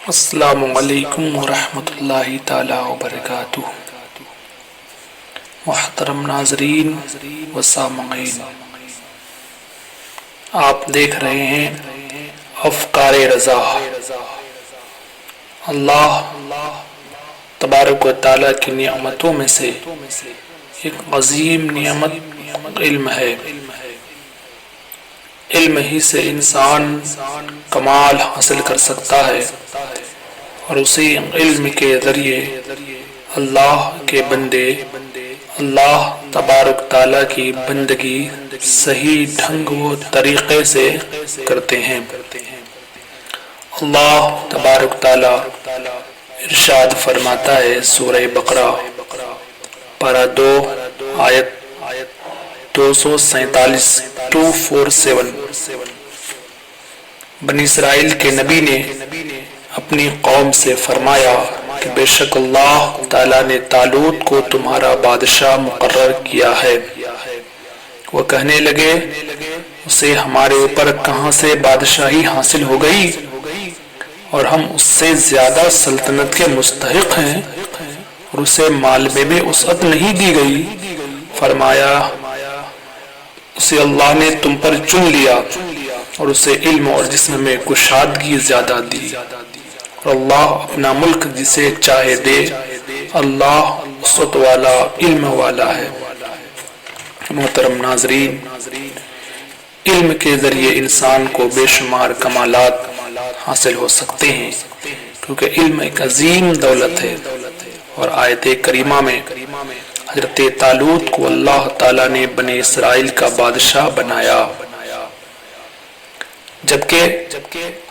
السلام علیکم ورحمۃ اللہ تعالی وبرکاتہ۔ محترم ناظرین و سامعین، آپ دیکھ رہے ہیں افکار رضا۔ اللہ تبارک و تعالی کی نعمتوں میں سے ایک عظیم نعمت علم ہے۔ علم ہی سے انسان کمال حاصل کر سکتا ہے اور اسی علم کے ذریعے اللہ کے بندے اللہ تبارک تعالیٰ کی بندگی صحیح ڈھنگ و طریقے سے کرتے ہیں۔ اللہ تبارک تعالیٰ ارشاد فرماتا ہے سورہ بقرہ پارہ 2 آیت 247 247۔ بنی اسرائیل کے نبی نے اپنی قوم سے فرمایا کہ بے شک اللہ تعالیٰ نے طالوت کو تمہارا بادشاہ مقرر کیا ہے۔ وہ کہنے لگے اسے ہمارے اوپر کہاں سے بادشاہی حاصل ہو گئی اور ہم اس سے زیادہ سلطنت کے مستحق ہیں اور اسے مال میں بھی وسعت نہیں دی گئی۔ فرمایا اسے اللہ نے تم پر چن لیا اور اسے علم اور جسم میں کشادگی زیادہ دی، اور اللہ اپنا ملک جسے چاہے دے۔ اللہ وسعت والا علم والا ہے۔ محترم ناظرین، علم کے ذریعے انسان کو بے شمار کمالات حاصل ہو سکتے ہیں، کیونکہ علم ایک عظیم دولت ہے۔ اور آیت کریمہ میں حضرت طالوت کو اللہ تعالیٰ نے بنی اسرائیل کا بادشاہ بنایا، جبکہ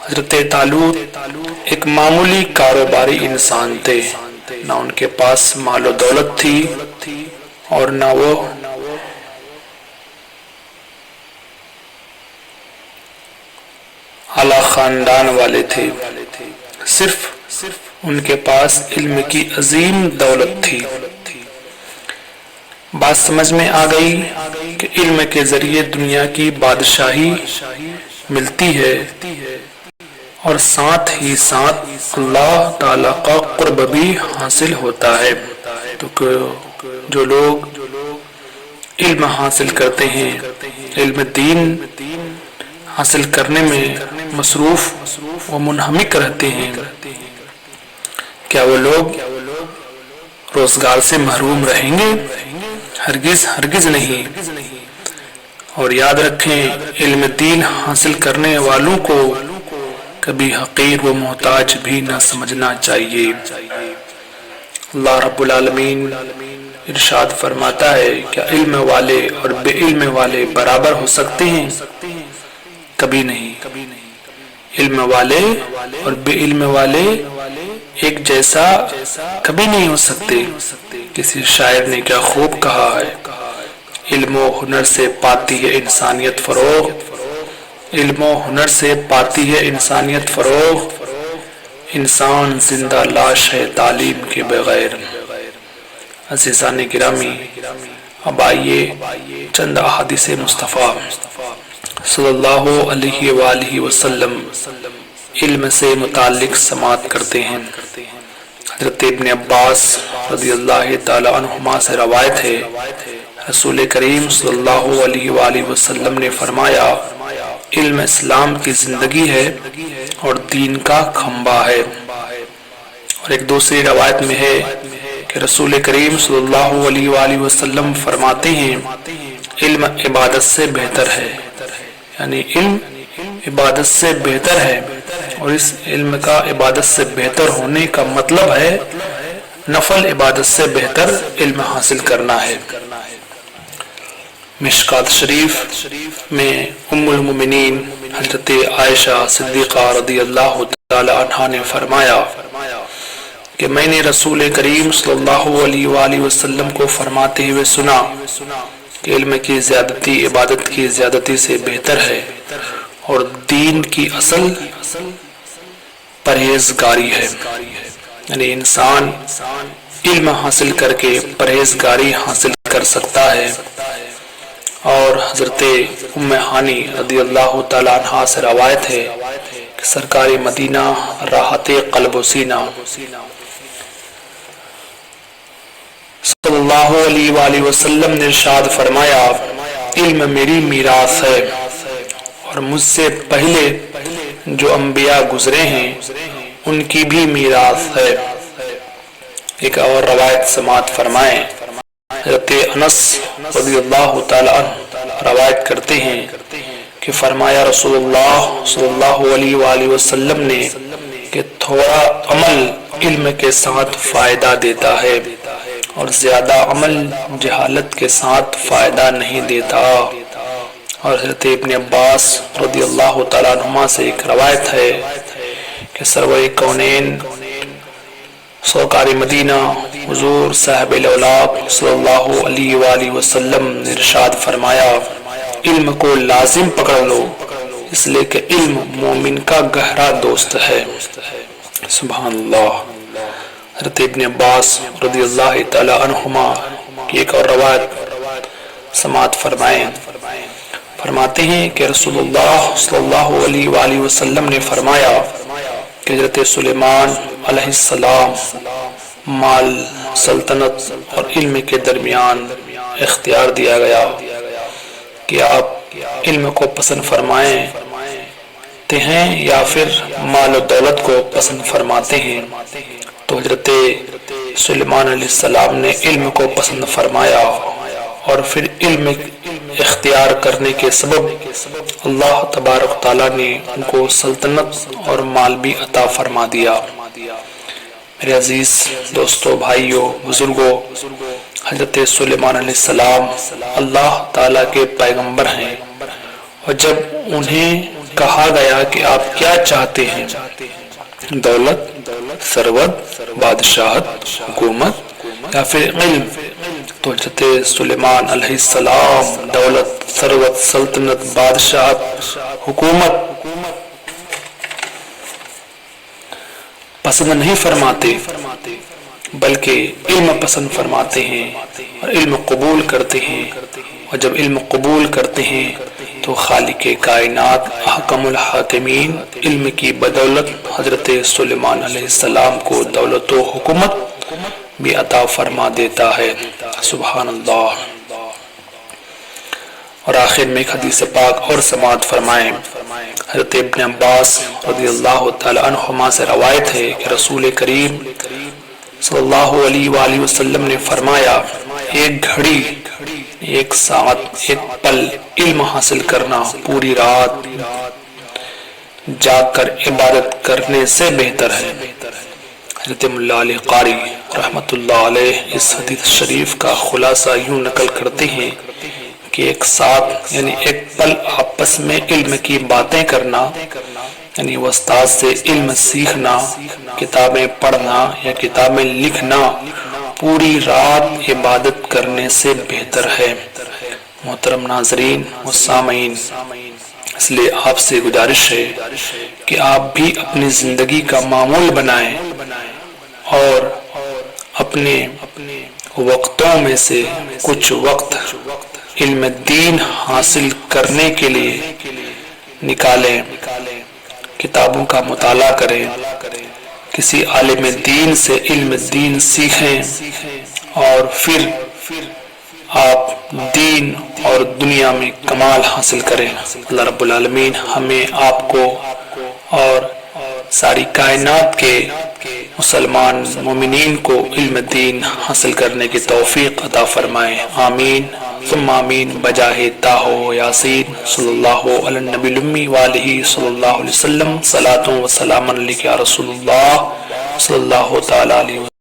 حضرت طالوت ایک معمولی کاروباری انسان تھے۔ نہ ان کے پاس مال و دولت تھی اور نہ وہ اعلیٰ خاندان والے تھے، صرف ان کے پاس علم کی عظیم دولت تھی۔ بات سمجھ میں آ گئی کہ علم کے ذریعے دنیا کی بادشاہی ملتی ہے اور ساتھ ہی ساتھ اللہ تعالیٰ کا قرب بھی حاصل ہوتا ہے۔ تو جو لوگ علم حاصل کرتے ہیں، علم دین حاصل کرنے میں مصروف و منہمک رہتے ہیں، کیا وہ لوگ روزگار سے محروم رہیں گے؟ ہرگز نہیں۔ اور یاد رکھیں، علم دین حاصل کرنے والوں کو کبھی حقیر و محتاج بھی نہ سمجھنا چاہیے۔ اللہ رب العالمین ارشاد فرماتا ہے کہ علم والے اور بے علم والے برابر ہو سکتے ہیں؟ کبھی نہیں۔ علم والے اور بے علم والے ایک جیسا کبھی نہیں ہو سکتے۔ کسی شاعر نے کیا خوب کہا ہے، علم و ہنر سے پاتی ہے انسانیت فروغ، علم و ہنر سے پاتی ہے انسانیت فروغ، انسان زندہ لاش ہے تعلیم کے بغیر۔ عزیزان گرامی، اب آئیے چند احادیث مصطفیٰ صلی اللہ علیہ وآلہ وسلم علم سے متعلق سماعت کرتے ہیں۔ حضرت ابن عباس رضی اللہ تعالی عنہما سے روایت ہے، رسول کریم صلی اللہ علیہ وآلہ وسلم نے فرمایا علم اسلام کی زندگی ہے اور دین کا کھمبا ہے۔ اور ایک دوسری روایت میں ہے کہ رسول کریم صلی اللہ علیہ وآلہ وسلم فرماتے ہیں علم عبادت سے بہتر ہے، یعنی علم عبادت سے بہتر ہے، اور اس علم کا عبادت سے بہتر ہونے کا مطلب ہے نفل عبادت سے بہتر علم حاصل کرنا ہے۔ مشکات شریف میں ام المومنین حضرت عائشہ صدیقہ رضی اللہ تعالی عنہا نے فرمایا کہ میں نے رسول کریم صلی اللہ علیہ وآلہ وسلم کو فرماتے ہوئے سنا کہ علم کی زیادتی عبادت کی زیادتی سے بہتر ہے اور دین کی اصل پرہیزگاری ہے، یعنی انسان علم حاصل کر کے پرہیزگاری حاصل کر سکتا ہے۔ اور حضرت ام ہانی رضی اللہ تعالیٰ عنہا سے روایت ہے سرکار مدینہ راحت قلب و سینہ صلی اللہ علیہ وآلہ وسلم نے ارشاد فرمایا، علم میری میراث ہے اور مجھ سے پہلے جو انبیاء گزرے ہیں ان کی بھی میراث ہے۔ ایک اور روایت سماعت فرمائیں، حضرت انس رضی اللہ تعالی عنہ روایت کرتے ہیں کہ فرمایا رسول اللہ صلی اللہ علیہ وآلہ وسلم نے کہ تھوڑا عمل علم کے ساتھ فائدہ دیتا ہے اور زیادہ عمل جہالت کے ساتھ فائدہ نہیں دیتا۔ اور حضرت ابن عباس رضی اللہ تعالیٰ عنہما سے ایک روایت ہے کہ سرور کونین سرکار مدینہ حضور صاحب الاولیاء صلی اللہ علیہ وآلہ وسلم نے ارشاد فرمایا، علم کو لازم پکڑ لو، اس لیے کہ علم مومن کا گہرا دوست ہے۔ سبحان اللہ۔ حضرت ابن عباس رضی اللہ تعالی عنہما کی ایک اور روایت سماعت فرمائیں، فرماتے ہیں کہ رسول اللہ صلی اللہ علیہ وآلہ وسلم نے فرمایا کہ حضرت سلیمان علیہ السلام مال، سلطنت اور علم کے درمیان اختیار دیا گیا کہ آپ علم کو پسند فرمائیں ہیں یا پھر مال و دولت کو پسند فرماتے ہیں، تو حضرت سلیمان علیہ السلام نے علم کو پسند فرمایا اور پھر علم اختیار کرنے کے سبب اللہ تبارک تعالیٰ نے ان کو سلطنت اور مال بھی عطا فرما دیا۔ میرے عزیز دوستو، بھائیو، بزرگوں، حضرت سلیمان علیہ السلام اللہ تعالیٰ کے پیغمبر ہیں، اور جب انہیں کہا گیا کہ آپ کیا چاہتے ہیں، دولت، ثروت، بادشاہت، حکومت یا پھر علم، تو حضرت سلیمان علیہ السلام دولت، ثروت، سلطنت، بادشاہت، حکومت پسند نہیں فرماتے بلکہ علم پسند فرماتے ہیں اور علم قبول کرتے ہیں، اور جب علم قبول کرتے ہیں تو خالق کائنات احکم الحاکمین علم کی بدولت حضرت سلیمان علیہ السلام کو دولت و حکومت بھی عطا فرما دیتا ہے۔ سبحان اللہ۔ اور آخر میں ایک حدیث پاک اور سماعت فرمائیں، حضرت ابن عباس رضی اللہ تعالی عنہما سے روایت ہے کہ رسول کریم صلی اللہ علیہ وآلہ وسلم نے فرمایا، ایک گھڑی، ایک ساعت، ایک پل علم حاصل کرنا پوری رات جاگ کر عبادت کرنے سے بہتر ہے۔ حضرت مولا علی قاری رحمت اللہ علیہ اس حدیث شریف کا خلاصہ یوں نقل کرتے ہیں کہ ایک ساتھ یعنی ایک پل آپس میں علم کی باتیں کرنا، یعنی استاد سے علم سیکھنا، کتابیں پڑھنا یا کتابیں لکھنا پوری رات عبادت کرنے سے بہتر ہے۔ محترم ناظرین و سامعین، اس لیے آپ سے گزارش ہے کہ آپ بھی اپنی زندگی کا معمول بنائیں اور اپنے وقتوں میں سے کچھ وقت علم دین حاصل کرنے کے لیے نکالیں، کتابوں کا مطالعہ کریں، کسی عالم دین سے علم دین سیکھیں، اور پھر آپ دین اور دنیا میں کمال حاصل کریں۔ اللہ رب العالمین ہمیں، آپ کو اور ساری کائنات کے مسلمان مومنین کو علم دین حاصل کرنے کی توفیق عطا فرمائے۔ آمین ثم آمین بجاہ تاہو یاسین صلی اللہ علی النبی الامی وآلہ صلی اللہ علیہ وسلم۔ صلاۃ و سلام علیک یا رسول اللہ صلی اللہ تعالی علیہ وسلم۔